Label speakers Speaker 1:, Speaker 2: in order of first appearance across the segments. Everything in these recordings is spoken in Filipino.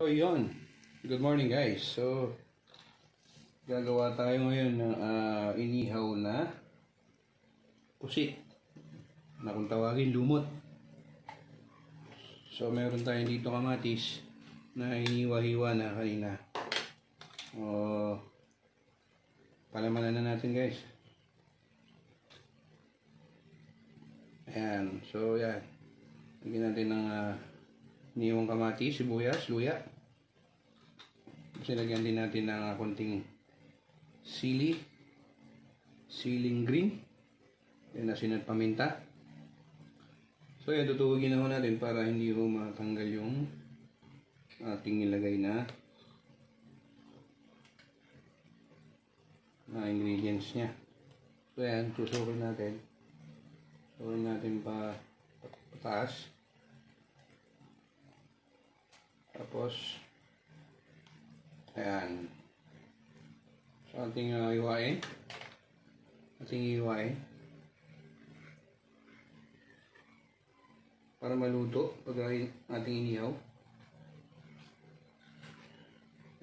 Speaker 1: So yun, good morning guys. So gagawa tayo ngayon ng inihaw na pusit na kung tawagin lumot. So meron tayong dito kamatis na hiniwa-hiwa na kanina. Palamanan na natin guys. Ayan, so yan. Lagyan natin ng hiniwang kamatis, sibuyas, luya. Lagyan din natin ng konting siling green, then asin at paminta. So yan, tutuhugin na ho natin para hindi ho matanggal yung ating nilagay na ingredients nya. So yan, tusukin natin. Susukin natin pataas. Tapos ayan. So ating iwain. Para maluto pag ating inihaw.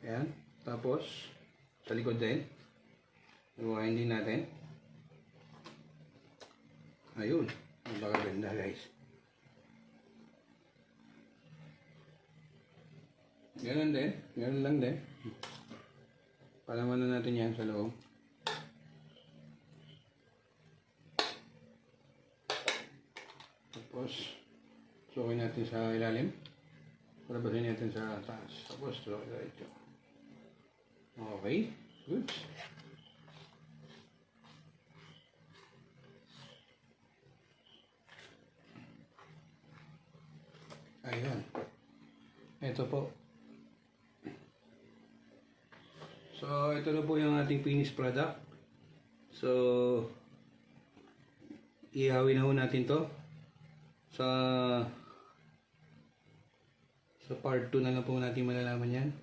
Speaker 1: Ayan. Tapos sa likod din. Iwain din natin. Ayun. Napakaganda guys. Ganun lang din. Palamanan natin yan sa loob. Tapos, sukin natin sa ilalim. Palabasin natin sa taas. Tapos, ito. Okay, good. Ayun. Ito po. So, ito na po yung ating finished product. So, ihawin na ho natin to. Sa part 2 na lang po natin malalaman yan.